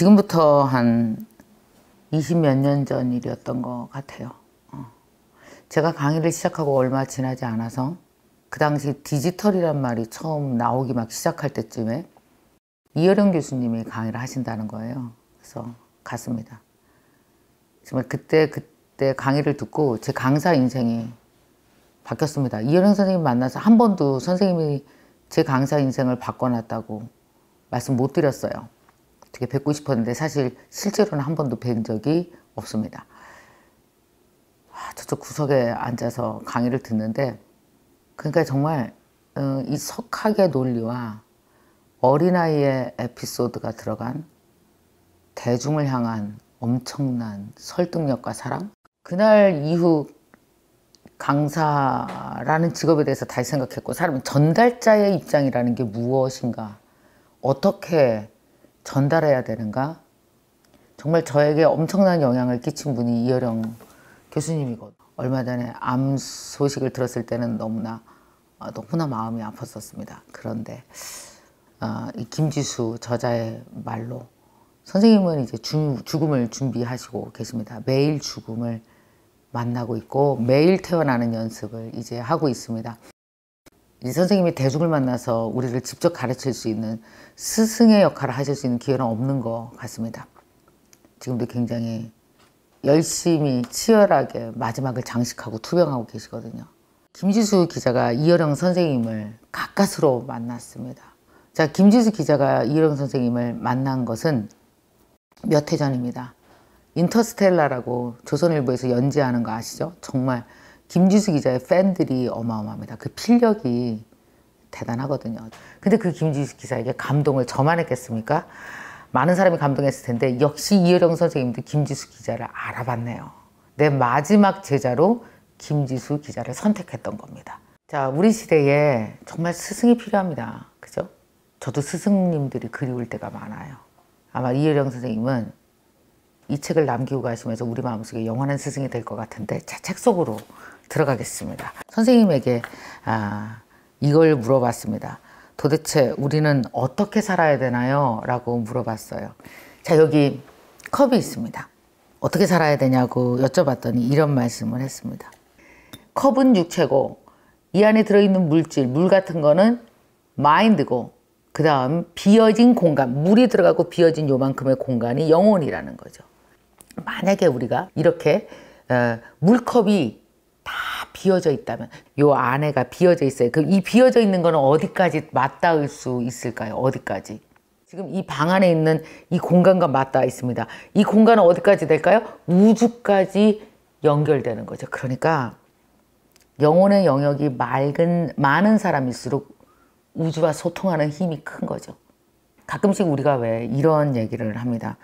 지금부터 한 20몇 년 전 일이었던 것 같아요. 제가 강의를 시작하고 얼마 지나지 않아서 그 당시 디지털이란 말이 처음 나오기 막 시작할 때쯤에 이어령 교수님이 강의를 하신다는 거예요. 그래서 갔습니다. 정말 그때 강의를 듣고 제 강사 인생이 바뀌었습니다. 이어령 선생님 만나서 한 번도 선생님이 제 강사 인생을 바꿔놨다고 말씀 못 드렸어요. 되게 뵙고 싶었는데 사실 실제로는 한 번도 뵌 적이 없습니다. 저쪽 구석에 앉아서 강의를 듣는데 그러니까 정말 이 석학의 논리와 어린아이의 에피소드가 들어간 대중을 향한 엄청난 설득력과 사랑. 그날 이후 강사라는 직업에 대해서 다시 생각했고, 사람은 전달자의 입장이라는 게 무엇인가, 어떻게 전달해야 되는가. 정말 저에게 엄청난 영향을 끼친 분이 이어령 교수님이거든요. 얼마 전에 암 소식을 들었을 때는 너무나 마음이 아팠었습니다. 그런데 이 김지수 저자의 말로 선생님은 이제 죽음을 준비하시고 계십니다. 매일 죽음을 만나고 있고 매일 태어나는 연습을 이제 하고 있습니다. 이 선생님이 대중을 만나서 우리를 직접 가르칠 수 있는 스승의 역할을 하실 수 있는 기회는 없는 것 같습니다. 지금도 굉장히 열심히 치열하게 마지막을 장식하고 투병하고 계시거든요. 김지수 기자가 이어령 선생님을 가까스로 만났습니다. 자, 김지수 기자가 이어령 선생님을 만난 것은 몇 해 전입니다. 인터스텔라라고 조선일보에서 연재하는 거 아시죠? 정말 김지수 기자의 팬들이 어마어마합니다. 그 필력이 대단하거든요. 근데 그 김지수 기자에게 감동을 저만 했겠습니까? 많은 사람이 감동했을 텐데 역시 이어령 선생님도 김지수 기자를 알아봤네요. 내 마지막 제자로 김지수 기자를 선택했던 겁니다. 자, 우리 시대에 정말 스승이 필요합니다. 그죠? 저도 스승님들이 그리울 때가 많아요. 아마 이어령 선생님은 이 책을 남기고 가시면서 우리 마음속에 영원한 스승이 될 것 같은데 제 책 속으로 들어가겠습니다. 선생님에게 이걸 물어봤습니다. 도대체 우리는 어떻게 살아야 되나요? 라고 물어봤어요. 자, 여기 컵이 있습니다. 어떻게 살아야 되냐고 여쭤봤더니 이런 말씀을 했습니다. 컵은 육체고 이 안에 들어있는 물질, 물 같은 거는 마인드고 그 다음 비어진 공간, 물이 들어가고 비어진 요만큼의 공간이 영혼이라는 거죠. 만약에 우리가 이렇게 물컵이 다 비어져 있다면 요 안에가 비어져 있어요. 이 비어져 있는 거는 어디까지 맞닿을 수 있을까요? 어디까지? 지금 이 방 안에 있는 이 공간과 맞닿아 있습니다. 이 공간은 어디까지 될까요? 우주까지 연결되는 거죠. 그러니까 영혼의 영역이 많은 사람일수록 우주와 소통하는 힘이 큰 거죠. 가끔씩 우리가 왜 이런 얘기를 합니다.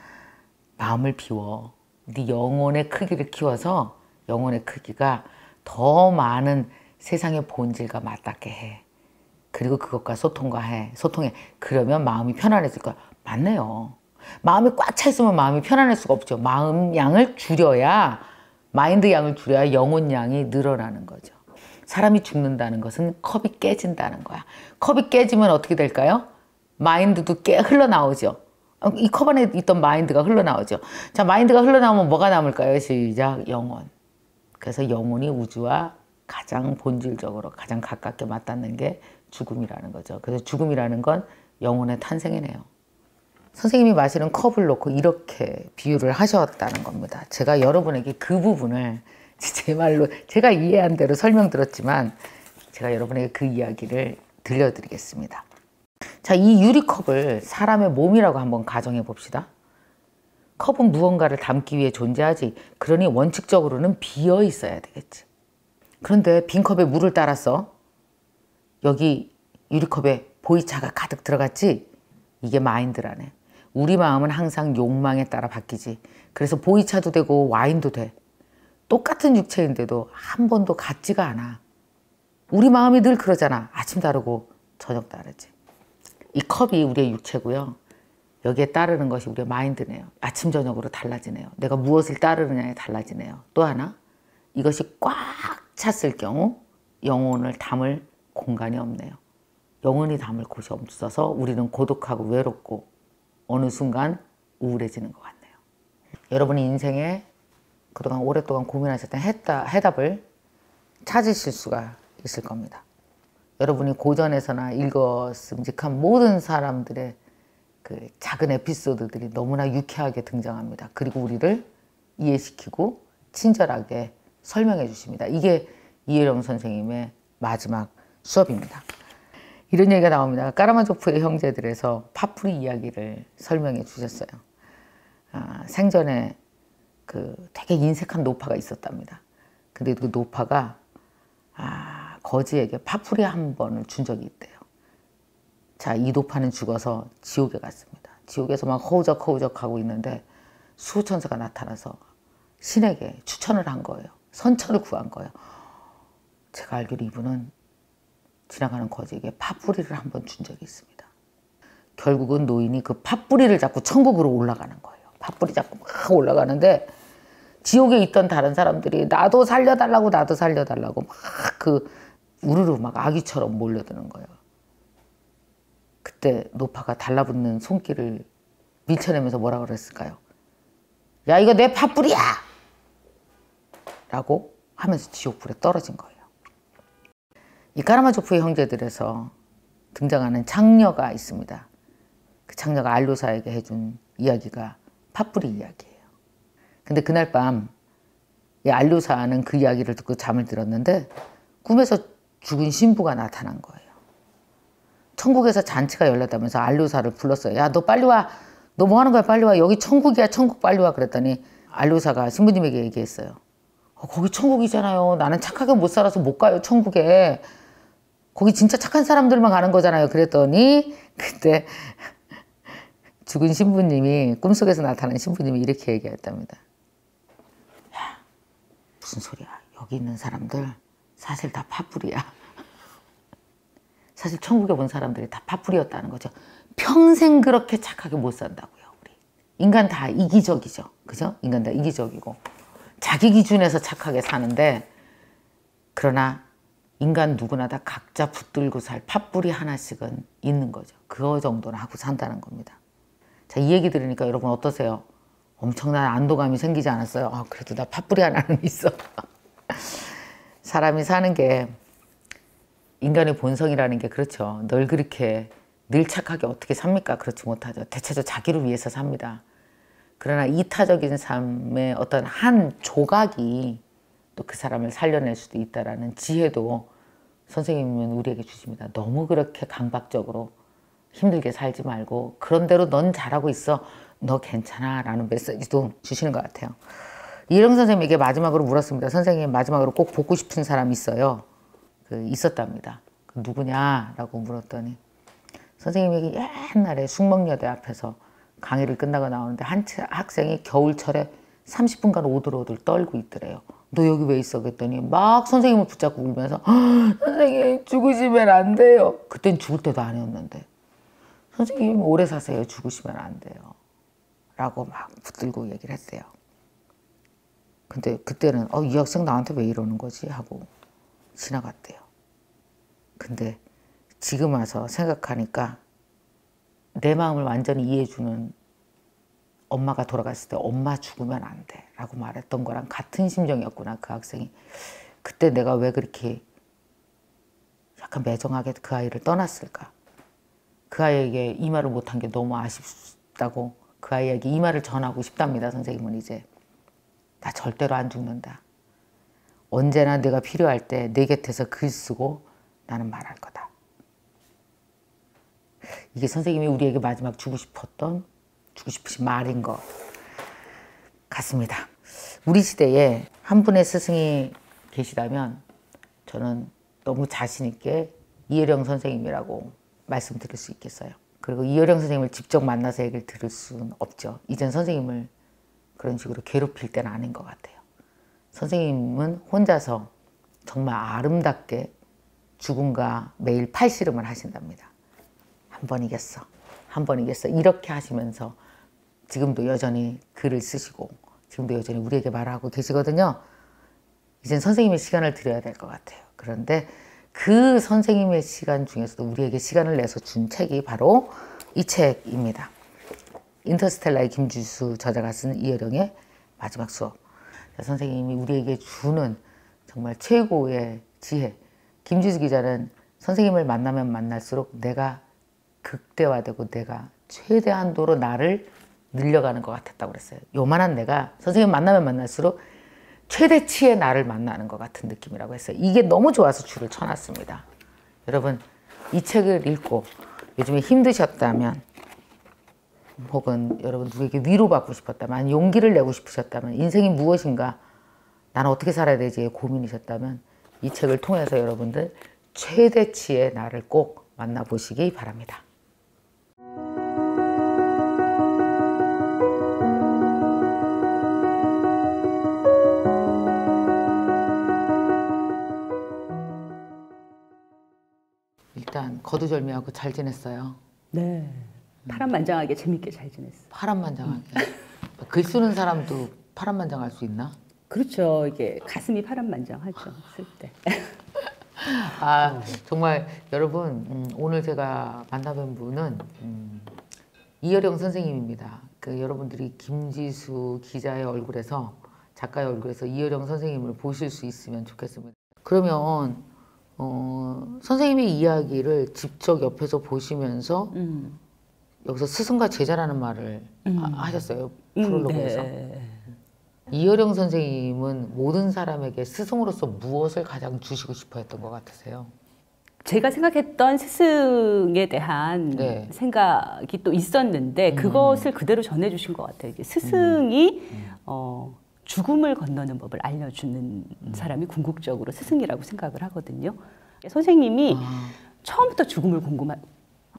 마음을 비워. 네 영혼의 크기를 키워서 영혼의 크기가 더 많은 세상의 본질과 맞닿게 해. 그리고 그것과 소통해. 그러면 마음이 편안해질 거야. 맞네요. 마음이 꽉 차 있으면 마음이 편안할 수가 없죠. 마음 양을 줄여야, 마인드 양을 줄여야 영혼 양이 늘어나는 거죠. 사람이 죽는다는 것은 컵이 깨진다는 거야. 컵이 깨지면 어떻게 될까요? 마인드도 흘러나오죠. 이 컵 안에 있던 마인드가 흘러나오죠. 자, 마인드가 흘러나오면 뭐가 남을까요? 시작, 영혼. 그래서 영혼이 우주와 가장 본질적으로 가장 가깝게 맞닿는 게 죽음이라는 거죠. 그래서 죽음이라는 건 영혼의 탄생이네요. 선생님이 마시는 컵을 놓고 이렇게 비유를 하셨다는 겁니다. 제가 여러분에게 그 부분을 제 말로 제가 이해한 대로 설명드렸지만 제가 여러분에게 그 이야기를 들려드리겠습니다. 자, 이 유리컵을 사람의 몸이라고 한번 가정해 봅시다. 컵은 무언가를 담기 위해 존재하지. 그러니 원칙적으로는 비어 있어야 되겠지. 그런데 빈 컵에 물을 따랐어. 여기 유리컵에 보이차가 가득 들어갔지. 이게 마인드라네. 우리 마음은 항상 욕망에 따라 바뀌지. 그래서 보이차도 되고 와인도 돼. 똑같은 육체인데도 한 번도 같지가 않아. 우리 마음이 늘 그러잖아. 아침 다르고 저녁 다르지. 이 컵이 우리의 육체고요. 여기에 따르는 것이 우리의 마인드네요. 아침 저녁으로 달라지네요. 내가 무엇을 따르느냐에 달라지네요. 또 하나, 이것이 꽉 찼을 경우 영혼을 담을 공간이 없네요. 영혼이 담을 곳이 없어서 우리는 고독하고 외롭고 어느 순간 우울해지는 것 같네요. 여러분이 인생에 그동안 오랫동안 고민하셨던 해답을 찾으실 수가 있을 겁니다. 여러분이 고전에서나 읽었음직한 모든 사람들의 그 작은 에피소드들이 너무나 유쾌하게 등장합니다. 그리고 우리를 이해시키고 친절하게 설명해 주십니다. 이게 이혜령 선생님의 마지막 수업입니다. 이런 얘기가 나옵니다. 까라마조프의 형제들에서 파뿌리 이야기를 설명해 주셨어요. 생전에 그 되게 인색한 노파가 있었답니다. 근데 그 노파가 거지에게 파뿌리 한 번을 준 적이 있대요. 자, 이 노파는 죽어서 지옥에 갔습니다. 지옥에서 막 허우적허우적 하고 있는데 수호천사가 나타나서 신에게 추천을 한 거예요. 선처를 구한 거예요. 제가 알기로 이분은 지나가는 거지에게 팥뿌리를 한 번 준 적이 있습니다. 결국은 노인이 그 팥뿌리를 잡고 천국으로 올라가는 거예요. 팥뿌리 잡고 막 올라가는데 지옥에 있던 다른 사람들이 나도 살려달라고 나도 살려달라고 막 그 우르르 막 아기처럼 몰려드는 거예요. 그때 노파가 달라붙는 손길을 밀쳐내면서 뭐라 그랬을까요? 야, 이거 내 팥뿌리야! 라고 하면서 지옥불에 떨어진 거예요. 이 까라마조프의 형제들에서 등장하는 창녀가 있습니다. 그 창녀가 알로사에게 해준 이야기가 팥뿌리 이야기예요. 근데 그날 밤 이 알로사는 그 이야기를 듣고 잠을 들었는데 꿈에서 죽은 신부가 나타난 거예요. 천국에서 잔치가 열렸다면서 알로사를 불렀어요. 야, 너 빨리 와. 너 뭐 하는 거야? 빨리 와. 여기 천국이야. 천국 빨리 와. 그랬더니 알로사가 신부님에게 얘기했어요. 거기 천국이잖아요. 나는 착하게 못 살아서 못 가요. 천국에. 거기 진짜 착한 사람들만 가는 거잖아요. 그랬더니 그때 죽은 신부님이 꿈속에서 나타난 신부님이 이렇게 얘기했답니다. 야, 무슨 소리야. 여기 있는 사람들 사실 다 팥뿌리야. 사실 천국에 본 사람들이 다 팥뿌리였다는 거죠. 평생 그렇게 착하게 못 산다고요. 우리 인간 다 이기적이죠. 그죠? 인간 다 이기적이고 자기 기준에서 착하게 사는데 그러나 인간 누구나 다 각자 붙들고 살 팥뿌리 하나씩은 있는 거죠. 그거 정도는 하고 산다는 겁니다. 자, 이 얘기 들으니까 여러분 어떠세요? 엄청난 안도감이 생기지 않았어요? 그래도 나 팥뿌리 하나는 있어. 사람이 사는 게 인간의 본성이라는 게 그렇죠. 늘 그렇게 늘 착하게 어떻게 삽니까? 그렇지 못하죠. 대체로 자기를 위해서 삽니다. 그러나 이타적인 삶의 어떤 한 조각이 또 그 사람을 살려낼 수도 있다는 지혜도 선생님은 우리에게 주십니다. 너무 그렇게 강박적으로 힘들게 살지 말고 그런 대로 넌 잘하고 있어. 너 괜찮아 라는 메시지도 주시는 것 같아요. 이혜령 선생님에게 마지막으로 물었습니다. 선생님 마지막으로 꼭 보고 싶은 사람이 있어요. 있었답니다. 누구냐라고 물었더니 선생님에게 옛날에 숙명여대 앞에서 강의를 끝나고 나오는데 한 학생이 겨울철에 30분간 오들오들 떨고 있더래요. 너 여기 왜 있어? 그랬더니 막 선생님을 붙잡고 울면서 선생님 죽으시면 안 돼요. 그땐 죽을 때도 아니었는데 선생님 오래 사세요. 죽으시면 안 돼요. 라고 막 붙들고 얘기를 했대요. 근데 그때는 이 학생 나한테 왜 이러는 거지? 하고 지나갔대요. 근데 지금 와서 생각하니까 내 마음을 완전히 이해해주는 엄마가 돌아갔을 때 엄마 죽으면 안 돼 라고 말했던 거랑 같은 심정이었구나. 그 학생이 그때 내가 왜 그렇게 약간 매정하게 그 아이를 떠났을까. 그 아이에게 이 말을 못한 게 너무 아쉽다고 그 아이에게 이 말을 전하고 싶답니다. 선생님은 이제 나 절대로 안 죽는다. 언제나 내가 필요할 때 내 곁에서 글 쓰고 나는 말할 거다. 이게 선생님이 우리에게 마지막 주고 싶으신 말인 것 같습니다. 우리 시대에 한 분의 스승이 계시다면 저는 너무 자신 있게 이혜령 선생님이라고 말씀드릴 수 있겠어요. 그리고 이혜령 선생님을 직접 만나서 얘기를 들을 수는 없죠. 이젠 선생님을 그런 식으로 괴롭힐 때는 아닌 것 같아요. 선생님은 혼자서 정말 아름답게 죽음과 매일 팔씨름을 하신답니다. 한 번 이겼어. 한 번 이겼어. 이렇게 하시면서 지금도 여전히 글을 쓰시고 지금도 여전히 우리에게 말하고 계시거든요. 이젠 선생님의 시간을 드려야 될 것 같아요. 그런데 그 선생님의 시간 중에서도 우리에게 시간을 내서 준 책이 바로 이 책입니다. 인터스텔라의 김지수 저자가 쓴 이어령의 마지막 수업. 선생님이 우리에게 주는 정말 최고의 지혜. 김지수 기자는 선생님을 만나면 만날수록 내가 극대화되고 내가 최대 한도로 나를 늘려가는 것 같았다고 그랬어요. 요만한 내가 선생님 만나면 만날수록 최대치의 나를 만나는 것 같은 느낌이라고 했어요. 이게 너무 좋아서 줄을 쳐놨습니다. 여러분 이 책을 읽고 요즘에 힘드셨다면 혹은 여러분 누구에게 위로받고 싶었다면 용기를 내고 싶으셨다면 인생이 무엇인가 나는 어떻게 살아야 되지에 고민이셨다면 이 책을 통해서 여러분들 최대치의 나를 꼭 만나보시기 바랍니다. 일단 거두절미하고 잘 지냈어요. 네. 파란만장하게 재밌게 잘 지냈어요. 파란만장하게. 글 쓰는 사람도 파란만장할 수 있나? 그렇죠. 이게 가슴이 파란만장하죠. 쓸 때. 정말 여러분 오늘 제가 만나뵌 분은 이어령 선생님입니다. 여러분들이 김지수 기자의 얼굴에서 작가의 얼굴에서 이어령 선생님을 보실 수 있으면 좋겠습니다. 그러면 선생님의 이야기를 직접 옆에서 보시면서 여기서 스승과 제자라는 말을 하셨어요. 프롤로그에서. 네. 이어령 선생님은 모든 사람에게 스승으로서 무엇을 가장 주시고 싶어 했던 것 같으세요? 제가 생각했던 스승에 대한 네. 생각이 또 있었는데 그것을 그대로 전해주신 것 같아요. 이게 스승이 죽음을 건너는 법을 알려주는 사람이 궁극적으로 스승이라고 생각을 하거든요. 선생님이 처음부터 죽음을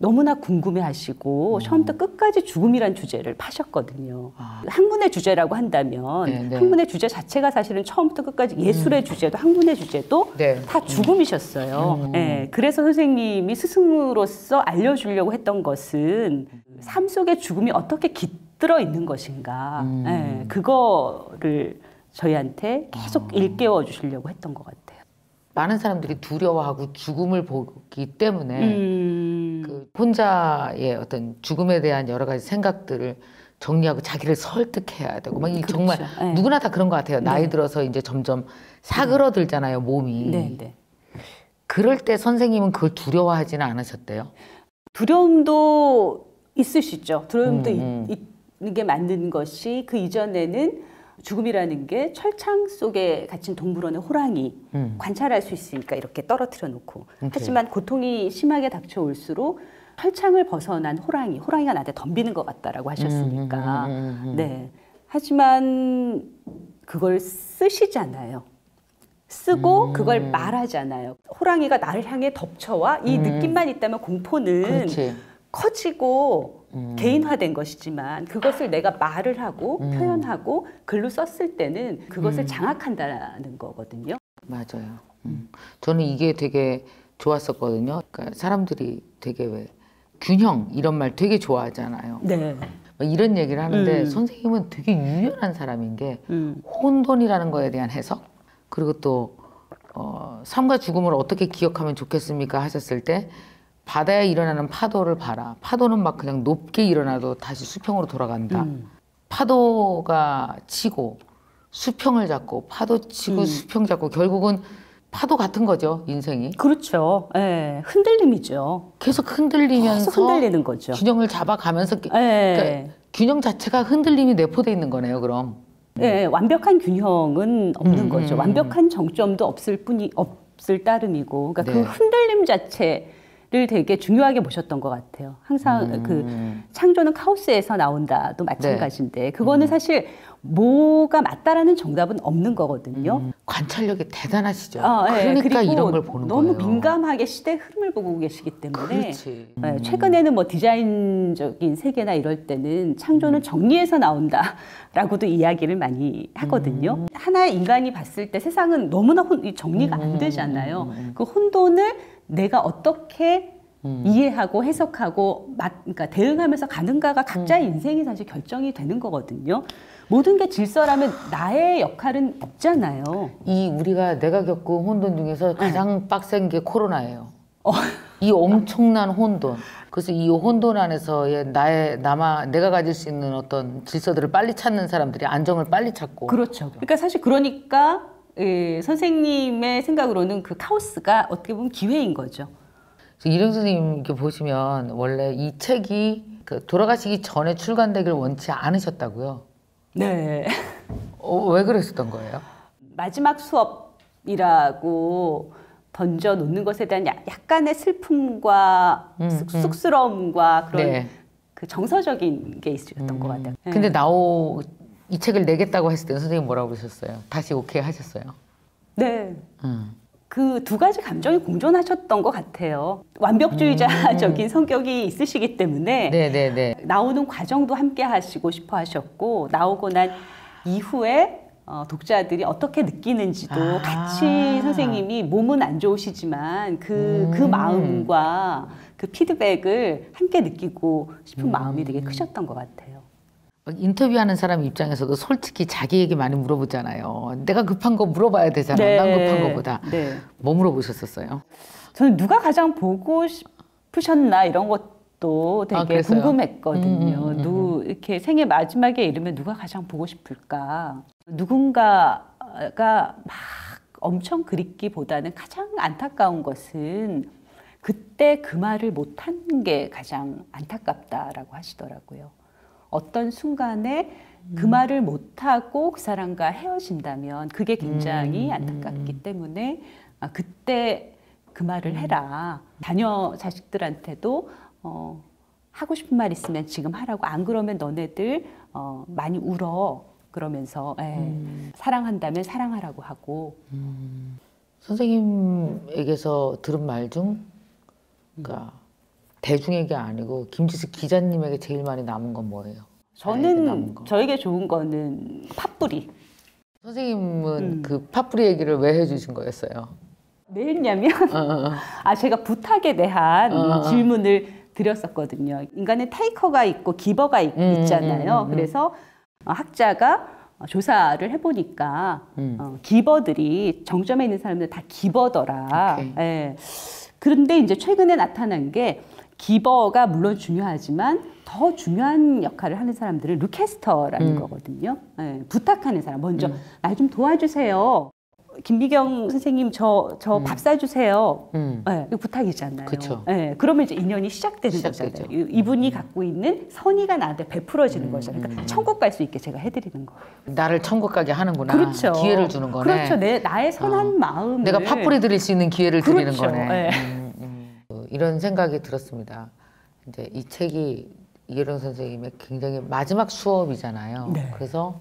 너무나 궁금해하시고 처음부터 끝까지 죽음이란 주제를 파셨거든요. 학문의 주제라고 한다면 네. 학문의 주제 자체가 사실은 처음부터 끝까지 예술의 주제도 학문의 주제도 네. 다 죽음이셨어요. 네, 그래서 선생님이 스승으로서 알려주려고 했던 것은 삶 속에 죽음이 어떻게 깃들어 있는 것인가 네, 그거를 저희한테 계속 일깨워 주시려고 했던 것 같아요. 많은 사람들이 두려워하고 죽음을 보기 때문에 혼자의 어떤 죽음에 대한 여러 가지 생각들을 정리하고 자기를 설득해야 되고 막 그렇죠. 정말 네. 누구나 다 그런 것 같아요. 나이 네. 들어서 이제 점점 사그러들잖아요, 몸이. 네. 그럴 때 선생님은 그걸 두려워하지는 않으셨대요? 두려움도 있으시죠. 두려움도 있는 게 맞는 것이 그 이전에는 죽음이라는 게 철창 속에 갇힌 동물원의 호랑이 관찰할 수 있으니까 이렇게 떨어뜨려 놓고 하지만 고통이 심하게 닥쳐올수록 철창을 벗어난 호랑이가 나한테 덤비는 것 같다라고 하셨으니까 네. 하지만 그걸 쓰시잖아요. 쓰고 그걸 말하잖아요. 호랑이가 나를 향해 덮쳐와 이 느낌만 있다면 공포는 그렇지. 커지고 개인화된 것이지만 그것을 내가 말을 하고 표현하고 글로 썼을 때는 그것을 장악한다는 거거든요. 맞아요. 저는 이게 되게 좋았었거든요. 그러니까 사람들이 되게 왜 균형 이런 말 되게 좋아하잖아요. 네. 이런 얘기를 하는데 선생님은 되게 유연한 사람인 게 혼돈이라는 거에 대한 해석 그리고 또 삶과 죽음을 어떻게 기억하면 좋겠습니까 하셨을 때 바다에 일어나는 파도를 봐라. 파도는 막 그냥 높게 일어나도 다시 수평으로 돌아간다. 파도가 치고 수평을 잡고 파도 치고 수평 잡고 결국은 파도 같은 거죠, 인생이. 그렇죠. 네. 흔들림이죠. 계속 흔들리면서 계속 흔들리는 거죠. 균형을 잡아가면서 네. 그러니까 균형 자체가 흔들림이 내포돼 있는 거네요, 그럼. 네, 완벽한 균형은 없는 거죠. 완벽한 정점도 없을 따름이고, 그러니까 네. 그 흔들림 자체를 되게 중요하게 보셨던 것 같아요. 항상 그 창조는 카오스에서 나온다도 마찬가지인데, 그거는 사실 뭐가 맞다라는 정답은 없는 거거든요. 관찰력이 대단하시죠. 네. 그러니까 그리고 이런 걸 보는 너무 거예요. 민감하게 시대의 흐름을 보고 계시기 때문에 그렇지. 네, 최근에는 뭐 디자인적인 세계나 이럴 때는 창조는 정리해서 나온다라고도 이야기를 많이 하거든요. 하나의 인간이 봤을 때 세상은 너무나 정리가 안 되잖아요. 그 혼돈을 내가 어떻게 이해하고 해석하고 그러니까 대응하면서 가는가가 각자의 인생이 사실 결정이 되는 거거든요. 모든 게 질서라면 나의 역할은 없잖아요. 내가 겪은 혼돈 중에서 가장 빡센 게 코로나예요. 이 엄청난 혼돈. 그래서 이 혼돈 안에서의 내가 가질 수 있는 어떤 질서들을 빨리 찾는 사람들이 안정을 빨리 찾고. 그렇죠. 그러니까 사실 그러니까 선생님의 생각으로는 그 카오스가 어떻게 보면 기회인 거죠. 이령 선생님 이렇게 보시면 원래 이 책이 그 돌아가시기 전에 출간되길 원치 않으셨다고요? 네. 왜 그랬었던 거예요? 마지막 수업이라고 던져 놓는 것에 대한 약간의 슬픔과 쑥스러움과 그런 네. 그 정서적인 게 있었던 것 같아요. 네. 근데 이 책을 내겠다고 했을 때 선생님 뭐라고 그러셨어요? 다시 오케이 하셨어요? 네. 그 두 가지 감정이 공존하셨던 것 같아요. 완벽주의자적인 성격이 있으시기 때문에 네네네. 나오는 과정도 함께 하시고 싶어 하셨고 나오고 난 이후에 독자들이 어떻게 느끼는지도 같이 선생님이 몸은 안 좋으시지만 그 마음과 그 피드백을 함께 느끼고 싶은 마음이 되게 크셨던 것 같아요. 인터뷰하는 사람 입장에서도 솔직히 자기 얘기 많이 물어보잖아요. 내가 급한 거 물어봐야 되잖아. 네. 난 급한 거보다. 네. 뭐 물어보셨었어요? 저는 누가 가장 보고 싶으셨나 이런 것도 되게 그랬어요? 궁금했거든요. 이렇게 생애 마지막에 이르면 누가 가장 보고 싶을까? 누군가가 막 엄청 그립기보다는 가장 안타까운 것은 그때 그 말을 못한 게 가장 안타깝다라고 하시더라고요. 어떤 순간에 그 말을 못하고 그 사람과 헤어진다면 그게 굉장히 안타깝기 때문에 그때 그 말을 해라. 자녀 자식들한테도 하고 싶은 말 있으면 지금 하라고. 안 그러면 너네들 많이 울어. 그러면서 사랑한다면 사랑하라고 하고. 선생님에게서 들은 말 중 그러니까 대중에게 아니고 김지수 기자님에게 제일 많이 남은 건 뭐예요? 저는 저에게 좋은 거는 팥뿌리. 선생님은 그 팥뿌리 얘기를 왜 해주신 거였어요? 왜 했냐면 제가 부탁에 대한 질문을 드렸었거든요. 인간은 테이커가 있고 기버가 있잖아요. 그래서 학자가 조사를 해보니까 기버들이 정점에 있는 사람들 다 기버더라. 예. 그런데 이제 최근에 나타난 게 기버가 물론 중요하지만 더 중요한 역할을 하는 사람들은 루캐스터라는 거거든요. 예, 부탁하는 사람. 먼저 날 좀 도와주세요. 김미경 선생님 저 밥 사주세요. 예, 이거 부탁이잖아요. 그쵸. 예, 그러면 이제 인연이 시작되는 거잖아요. 이분이 갖고 있는 선의가 나한테 베풀어지는 거잖아요. 그러니까 천국 갈 수 있게 제가 해드리는 거예요. 나를 천국 가게 하는구나. 그렇죠. 기회를 주는 거네. 그렇죠. 나의 선한 마음을 내가 팥뿌리 드릴 수 있는 기회를 드리는 그렇죠. 거네. 이런 생각이 들었습니다. 이제 이 책이 이혜령 선생님의 굉장히 마지막 수업이잖아요. 네. 그래서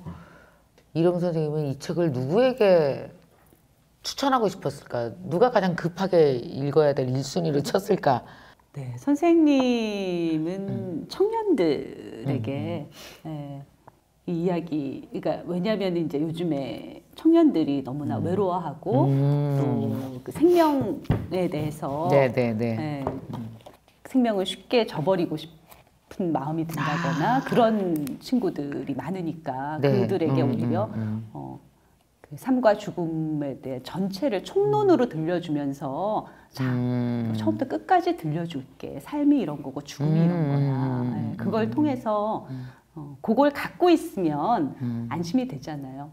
이혜령 선생님은 이 책을 누구에게 추천하고 싶었을까? 누가 가장 급하게 읽어야 될 1순위를 쳤을까? 네, 선생님은 청년들에게 이 이야기, 그러니까 왜냐하면 이제 요즘에 청년들이 너무나 외로워하고 또 그 생명에 대해서 생명을 쉽게 저버리고 싶은 마음이 든다거나 그런 친구들이 많으니까 그들에게 오히려 그 삶과 죽음에 대해 전체를 총론으로 들려주면서 자, 처음부터 끝까지 들려줄게. 삶이 이런 거고 죽음이 이런 거야. 그걸 통해서 그걸 갖고 있으면 안심이 되잖아요.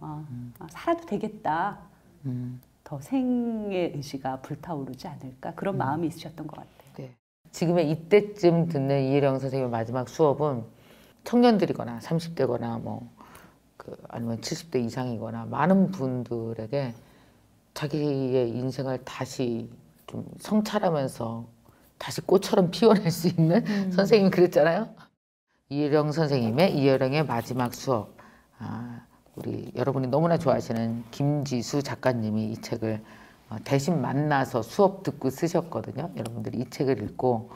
살아도 되겠다. 더 생의 의지가 불타오르지 않을까. 그런 마음이 있으셨던 것 같아요. 네. 지금의 이때쯤 듣는 이혜령 선생님의 마지막 수업은 청년들이거나 30대거나 아니면 70대 이상이거나 많은 분들에게 자기의 인생을 다시 좀 성찰하면서 다시 꽃처럼 피워낼 수 있는 선생님이 그랬잖아요. 이혜령 선생님의 이혜령의 마지막 수업. 우리 여러분이 너무나 좋아하시는 김지수 작가님이 이 책을 대신 만나서 수업 듣고 쓰셨거든요. 여러분들이 이 책을 읽고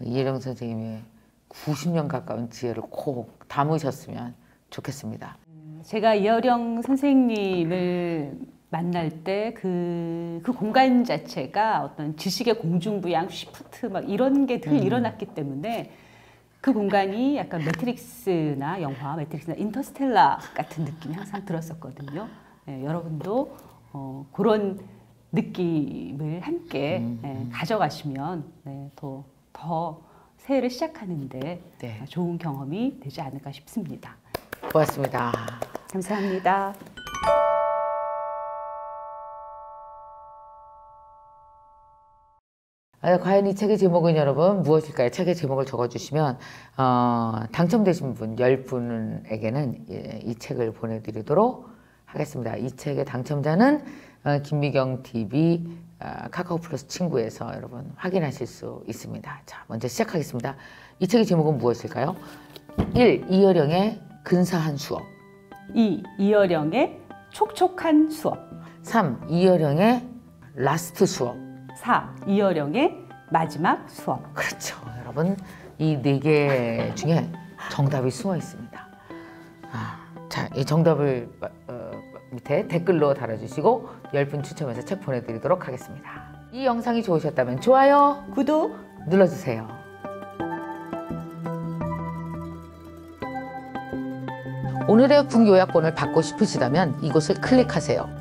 이혜령 선생님의 90년 가까운 지혜를 꼭 담으셨으면 좋겠습니다. 제가 이혜령 선생님을 만날 때 그 공간 자체가 어떤 지식의 공중부양, 쉬프트 막 이런 게 늘 일어났기 때문에 그 공간이 약간 매트릭스나 인터스텔라 같은 느낌이 항상 들었었거든요. 네, 여러분도 그런 느낌을 함께 가져가시면 더 새해를 시작하는데 네. 좋은 경험이 되지 않을까 싶습니다. 고맙습니다. 감사합니다. 과연 이 책의 제목은 여러분 무엇일까요? 책의 제목을 적어주시면 당첨되신 분 10분에게는 이 책을 보내드리도록 하겠습니다. 이 책의 당첨자는 김미경 TV 카카오 플러스 친구에서 여러분 확인하실 수 있습니다. 자, 먼저 시작하겠습니다. 이 책의 제목은 무엇일까요? 1. 이어령의 근사한 수업. 2. 이어령의 촉촉한 수업. 3. 이어령의 라스트 수업. 4. 이어령의 마지막 수업. 그렇죠. 여러분 이 4개 중에 정답이 숨어 있습니다. 자, 이 정답을 밑에 댓글로 달아주시고 10분 추첨해서 책 보내드리도록 하겠습니다. 이 영상이 좋으셨다면 좋아요, 구독 눌러주세요. 오늘의 북요약본을 받고 싶으시다면 이곳을 클릭하세요.